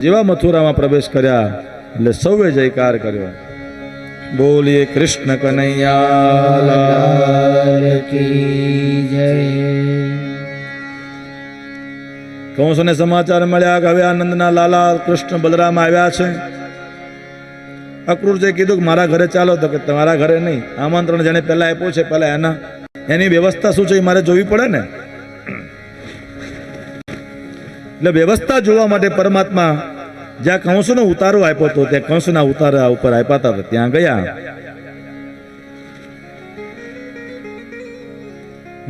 જેવા મથુરામાં પ્રવેશ કર્યા એટલે સૌએ જયકાર કર્યો, બોલીએ કૃષ્ણ કનૈયા લાલ કી જય। કંસને સમાચાર મળ્યા કે હવે આનંદના લાલા કૃષ્ણ બલરામ આવ્યા છે। અક્રૂરજીએ કીધું કે મારા ઘરે ચાલો, તો કે તમારા ઘરે નહીં, આમંત્રણ જેને પહેલા આપ્યું છે પહેલા એની વ્યવસ્થા શું છે એ મારે જોવી પડે ને। એટલે વ્યવસ્થા જોવા માટે પરમાત્મા જ્યાં કંસનો ઉતારો આપ્યો હતો ત્યાં કંસના ઉતારા ઉપર આપ્યા હતા ત્યાં ગયા।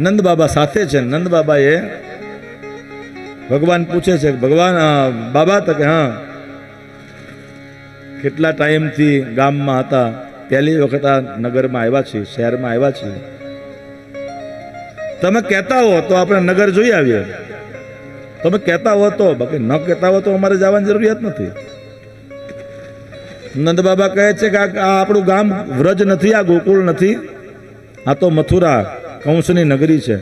નંદ બાબા સાથે છે। નંદ બાબાએ ભગવાન પૂછે છે, ભગવાન બાબા તો કે હા, કેટલા ટાઈમથી ગામમાં હતા, પહેલી વખત આ નગરમાં આવ્યા છીએ, શહેરમાં આવ્યા છીએ, તમે કહેતા હો તો આપણે નગર જોઈ આવીએ, તમે કહેતા હો તો, બાકી ન કહેતા હો તો અમારે જવાની જરૂરિયાત નથી। નંદ બાબા કહે છે કે આ આપણું ગામ વ્રજ નથી, આ ગોકુળ નથી, આ તો મથુરા કંસની નગરી છે।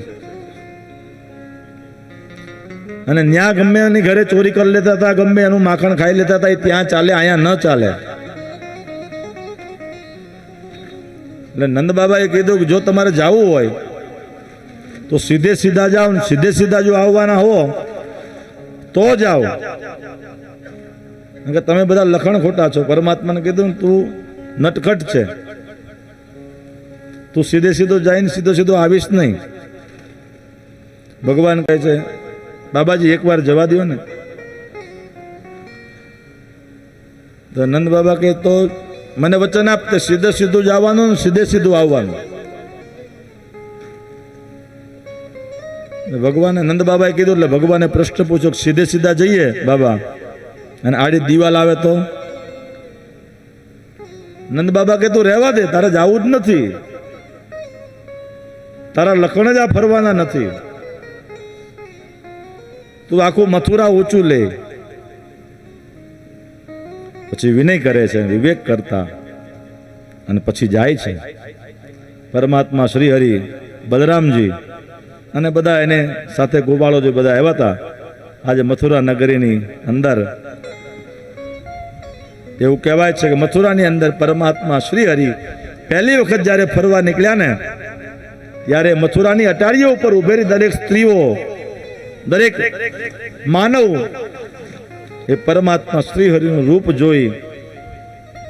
અને ત્યાં ગમે એની ઘરે ચોરી કરી લેતા હતા, ગમે એનું માખણ ખાઈ લેતા હતા, ત્યાં ચાલે, અહીંયા ન ચાલે। એટલે નંદ બાબાએ કીધું કે જો તમારે જવું હોય તો સીધે સીધા જાઓ, ને સીધે સીધા જો આવવાના હો તો જાઓ, કે તમે બધા લખણ ખોટા છો। પરમાત્માને કીધું તું નટખટ છે, તું સીધે સીધો જઈને સીધો સીધો આવીશ નહીં। ભગવાન કહે છે બાબાજી એકવાર જવા દો ને। તો નંદ બાબા કહે તો મને વચન આપતે સીધે સીધું જવાનું, સીધે સીધું આવવાનું। ભગવાને નંદ બાબાએ કીધું એટલે ભગવાને પ્રશ્ન પૂછ્યો સીધે સીધા જઈએ બાબા અને આડી દિવાલ આવે તો? નંદ બાબા કે તું રહેવા દે, તારે જવું જ નથી, તારા લખણ જ આ ફરવાના નથી, તું આખું મથુરા ઊંચું લે। પછી વિનય કરે છે, વિવેક કરતા, અને પછી જાય છે। પરમાત્મા શ્રી હરિ, બલરામજી અને બધા એને સાથે ગોવાળો જે બધા આવ્યા હતા આજે મથુરા નગરીની અંદર, એવું કહેવાય છે કે મથુરાની અંદર પરમાત્મા શ્રી હરિ પહેલી વખત જ્યારે ફરવા નીકળ્યા ને ત્યારે મથુરાની અટારીઓ ઉપર ઉભેલી દરેક સ્ત્રીઓ, દરેક માનવ એ પરમાત્મા શ્રી હરિનું રૂપ જોઈ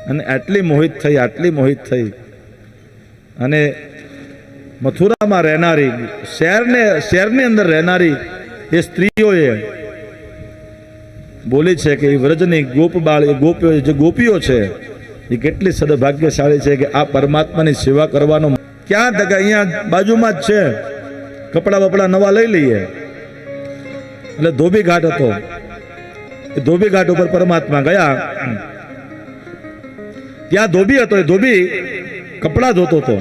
અને આટલી મોહિત થઈ, આટલી મોહિત થઈ, અને મથુરામાં રહેનારી, શહેરની અંદર રહેનારી એ સ્ત્રીઓએ બોલી છે કે એ વ્રજની ગોપીઓ છે એ કેટલી સદભાગ્યશાળી છે કે આ પરમાત્માની સેવા કરવાનો ક્યાં તક અહીંયા બાજુમાં જ છે, કપડા બપડા નવા લઈ લઈએ। એટલે ધોબી ઘાટ હતો, એ ધોબી ઘાટ ઉપર પરમાત્મા ગયા, ત્યાં ધોબી હતો, એ ધોબી કપડા ધોતો હતો,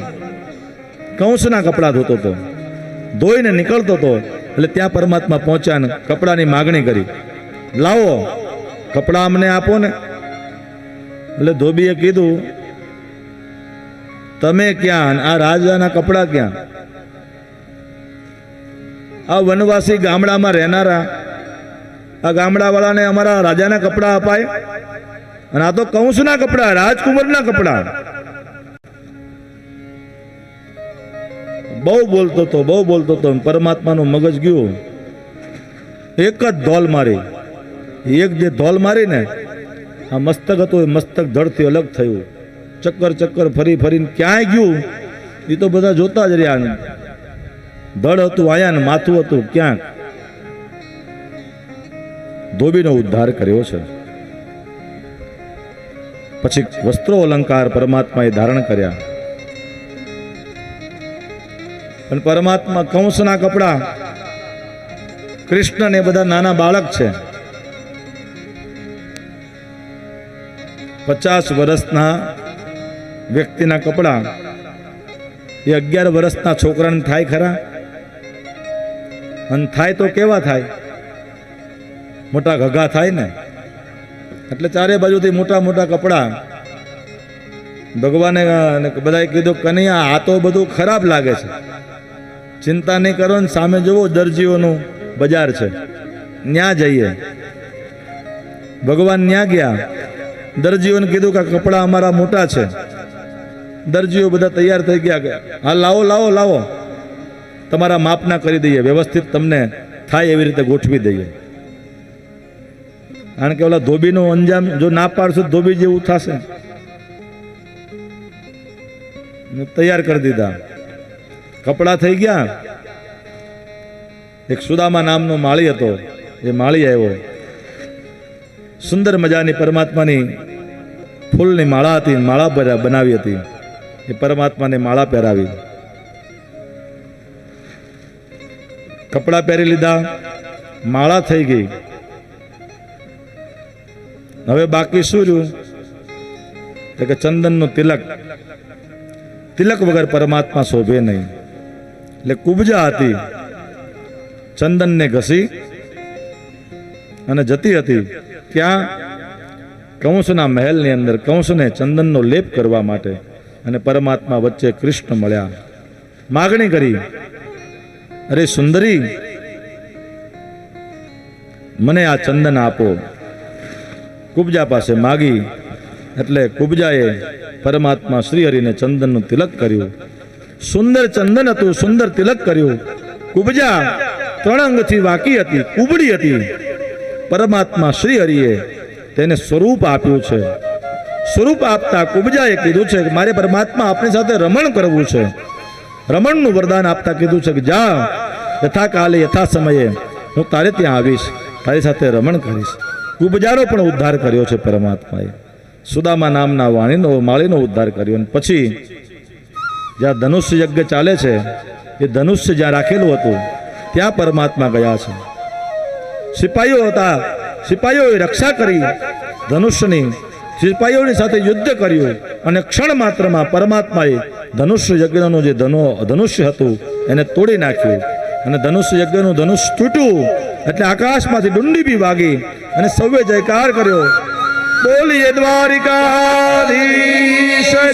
કંસના કપડા ધોતો હતો, ધોઈને નીકળતો હતો। એટલે ત્યાં પરમાત્મા પહોંચ્યા ને કપડાની માગણી કરી, લાવો કપડા અમને આપો ને। એટલે ધોબીએ કીધું તમે ક્યાં, આ રાજાના કપડા ક્યાં? આ વનવાસી ગામડામાં રહેનારા આ ગામડાવાળાને અમારા રાજાના કપડા અપાય, અને આ તો કંસના કપડા, રાજકુમારના કપડા। બહુ બોલતો હતો, બહુ બોલતો હતો, પરમાત્માનું મગજ ગયું, એક જ ધોલ મારી, એક જે ધોલ મારી ને આ મસ્તક હતું એ મસ્તક ધડથી અલગ થયું, ચક્કર ચક્કર ફરી ફરીને ક્યાંય ગયું એ તો બધા જોતા જ રહ્યા। ધડ હતું આયા ને માથું હતું ક્યાંક। ધોબીનો ઉદ્ધાર કર્યો છે। પછી વસ્ત્રો અલંકાર પરમાત્માએ ધારણ કર્યા, અને પરમાત્મા કંસના કપડા, કૃષ્ણ ને બધા નાના બાળક છે, 50 વર્ષના વ્યક્તિના કપડા એ 11 વર્ષના છોકરાને થાય ખરા? અને થાય તો કેવા થાય? મોટા ઘઘા થાય ને। એટલે ચારે બાજુથી મોટા મોટા કપડા। ભગવાને બધાએ કીધું કનૈયા આ તો બધું ખરાબ લાગે છે, ચિંતા નહીં કરો ને, સામે જુઓ દરજીઓનું બજાર છે, ત્યાં જઈએ। ભગવાન ન્યા ગયા, દરજીઓને કીધું કે કપડા અમારા મોટા છે. દરજીઓ બધા તૈયાર થઈ ગયા કે હા લાવો લાવો લાવો, તમારા માપના કરી દઈએ, વ્યવસ્થિત તમને થાય એવી રીતે ગોઠવી દઈએ. કારણ કે ઓલા ધોબીનો અંજામ જો ના પાડશો ધોબી જેવું થશે. તૈયાર કરી દીધા, કપડા થઈ ગયા. એક સુદામા નામનો માળી હતો, એ માળી આવ્યો, સુંદર મજાની પરમાત્માની ફૂલની માળા હતી, માળા બનાવી હતી. એ પરમાત્માને માળા પહેરાવી, કપડા પહેરી લીધા, માળા થઈ ગઈ. હવે બાકી શું રહ્યું? કે ચંદનનું તિલક. તિલક વગર પરમાત્મા શોભે નહીં. એટલે કુબજા હતી, ચંદનને ઘસી અને જતી હતી ત્યાં કંસના મહેલની અંદર કંસને ચંદનનો લેપ કરવા માટે. અને પરમાત્મા વચ્ચે કૃષ્ણ મળ્યા, માગણી કરી, અરે સુંદરી, મને આ ચંદન આપો. કુબજા પાસે માગી એટલે કુબજાએ પરમાત્મા શ્રી હરિને ચંદનનું તિલક કર્યું. સુંદર ચંદન હતું, સુંદર તિલક કર્યું. કુબજા 3 અંગથી વાકી હતી, કુબડી હતી. પરમાત્મા શ્રી હરિએ તેને સ્વરૂપ આપ્યું છે. સ્વરૂપ આપતા કુબજાએ કીધું છે કે મારે પરમાત્મા આપની સાથે રમણ કરવું છે. રમણનું વરદાન આપતા કીધું છે કે જા, યથા કાલે યથા સમયે હું તારે ત્યાં આવીશ, તારી સાથે રમણ કરીશ. કુબજાનો પણ ઉદ્ધાર કર્યો છે પરમાત્માએ. સુદામા નામના માળીનો ઉદ્ધાર કર્યો. અને પછી જ્યાં ધનુષ્ય યજ્ઞ ચાલે છે, એ ધનુષ્ય જ્યાં રાખેલું હતું ત્યાં પરમાત્મા ગયા છે. સિપાહીઓ હતા, સિપાહીઓએ રક્ષા કરી ધનુષ્યની, સિપાહીઓની સાથે યુદ્ધ કર્યું. અને ક્ષણ માત્રમાં પરમાત્માએ ધનુષ્ય યજ્ઞનું જે ધનુષ્ય હતું એને તોડી નાખ્યું. અને ધનુષ્ય યજ્ઞનું ધનુષ્ય તૂટ્યું એટલે આકાશમાંથી ડુંડી બી વાગી અને સૌએ જયકાર કર્યો, બોલીએ દ્વારિકાધીશ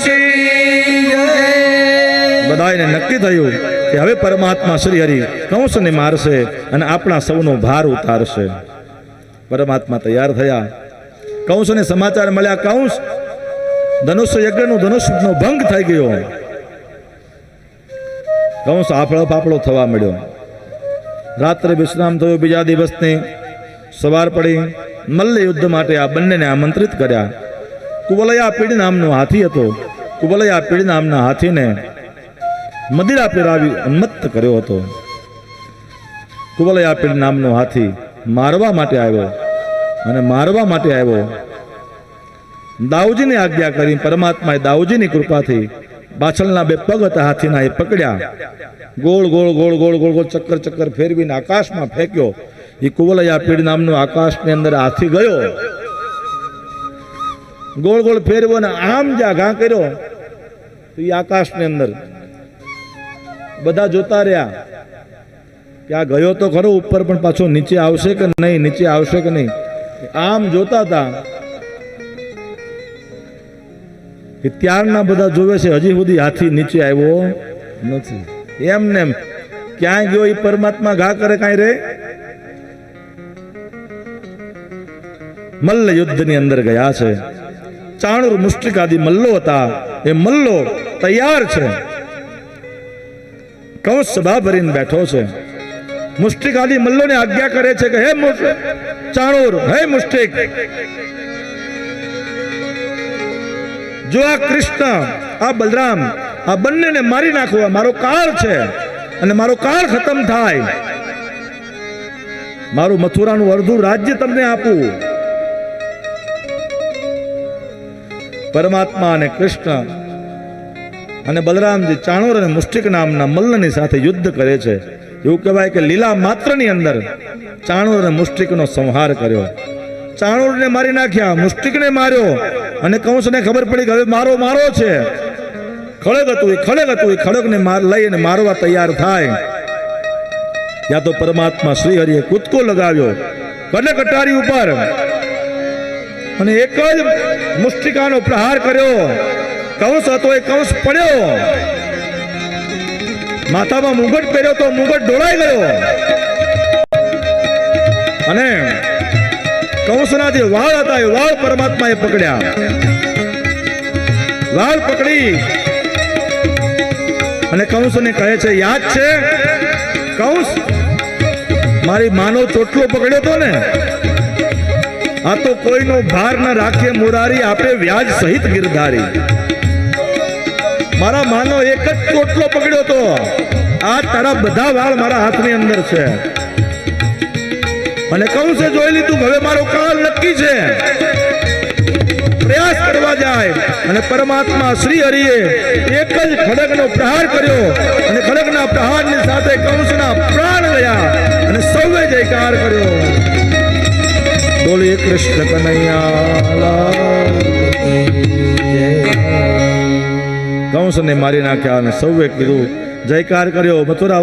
કી જય. બધાને નક્કી થયું કે હવે પરમાત્મા શ્રી હરિ કંસને મારશે અને આપણા સૌનો ભાર ઉતારશે. પરમાત્મા તૈયાર થયા. કંસને સમાચાર મળ્યા, કંસ ધનુષ્ય યજ્ઞનું ધનુષ્યનો ભંગ થઈ ગયો. કંસ આફળો પાપળો થવા મળ્યો. રાત્રે વિશ્રામ થયો. બીજા દિવસની સવાર પડી. મલ્લ યુદ્ધ માટે આ બંનેને આમંત્રિત કર્યા. કુવલયાપીડ નામનો હાથી હતો. કુવલયાપીડ નામના હાથીને મદિરા પીરાવી ઉન્મત્ત કર્યો હતો. કુવલયાપીડ નામનો હાથી મારવા માટે આવ્યો. અને મારવા માટે આવ્યો, દાઉજીની આજ્ઞા કરી પરમાત્માએ દાઉજીની કૃપાથી પાછળના 2 પગ હતા હાથીના, એ પકડ્યા, ગોળ ગોળ ગોળ ગોળ ગોળ ગોળ ચક્કર ચક્કર ફેરવીને આકાશમાં ફેંક્યો. એ કુવલયાપીડ નામનો આકાશની અંદર હાથી ગયો, ગોળ ગોળ ફેરવો ને આમ જ્યાં ઘા કર્યો તો એ આકાશની અંદર બધા જોતા રહ્યા કે આ ગયો તો ખરો ઉપર, પણ પાછો નીચે આવશે કે નહીં, નીચે આવશે કે નહીં. આમ જોતા હતા કે ત્યારના બધા જોવે છે, હજી સુધી હાથી નીચે આવ્યો નથી. એમને ક્યાંય ગયો એ પરમાત્મા ઘા કરે કાંઈ રે. મલ્લ યુદ્ધની અંદર ગયા છે. ચાણુર મુષ્ટિક આદિ મલ્લો હતા. એ મલ્લો તૈયાર છે. કંસ સભા ભરીને બેઠો છે. મુષ્ટિક આદિ મલ્લોને આજ્ઞા કરે છે કે હે ચાણુર, હે મુષ્ટિક, જો આ કૃષ્ણ, આ બલરામ, આ બંનેને મારી નાખવા મારો કાળ છે. અને મારો કાળ ખતમ થાય, મારું મથુરાનું અડધું રાજ્ય તમને આપું. પરમાત્મા અને કૃષ્ણ અને બલરામજી ચાણોર અને મુષ્ટિક નામના મલ્લની સાથે યુદ્ધ કરે છે. એવું કહેવાય કે લીલા માત્રની અંદર ચાણોર અને મુષ્ટિકનો સંહાર કર્યો. ચાણોરને મારી નાખ્યા, મુષ્ટિકને માર્યો. અને કંસને ખબર પડી કે હવે મારો છે. ખડગ હતું, એ ખડગને લઈને મારવા તૈયાર થાય. ત્યાં તો પરમાત્મા શ્રી હરિએ કૂદકો લગાવ્યો કનક અટારી ઉપર અને એક જ મુષ્ટિકાનો પ્રહાર કર્યો. કંસ હતો એ કંસ પડ્યો. માથામાં મુગટ પહેર્યો તો મુગટ ઢોળાઈ ગયો. અને કંસના જે વાળ હતા એ વાળ પરમાત્માએ પકડ્યા. વાળ પકડી અને કંસને કહે છે, યાદ છે કંસ, મારી માનો ચોટલો પકડ્યો તો ને? આ તો કોઈનો ભાર ન રાખે મુરારી, આપે વ્યાજ સહિત ગિરધારી. મારા માનો એક જ ચોટલો પકડ્યો તો, આ તારા બધા વાળ મારા હાથની અંદર છે. અને કંસે જોઈ લીધું, હવે મારો કાળ નક્કી છે. પ્રયાસ કરવા જાય અને પરમાત્મા શ્રી હરિએ એક જ ખડગનો પ્રહાર કર્યો અને ખડગના પ્રહારની સાથે કંસના પ્રાણ ગયા અને સૌએ જયકાર કર્યો. બોલીએ કૃષ્ણ કનૈયા. કંસને મારી નાખ્યા અને સૌએ કીધું જયકાર કર્યો. મથુરા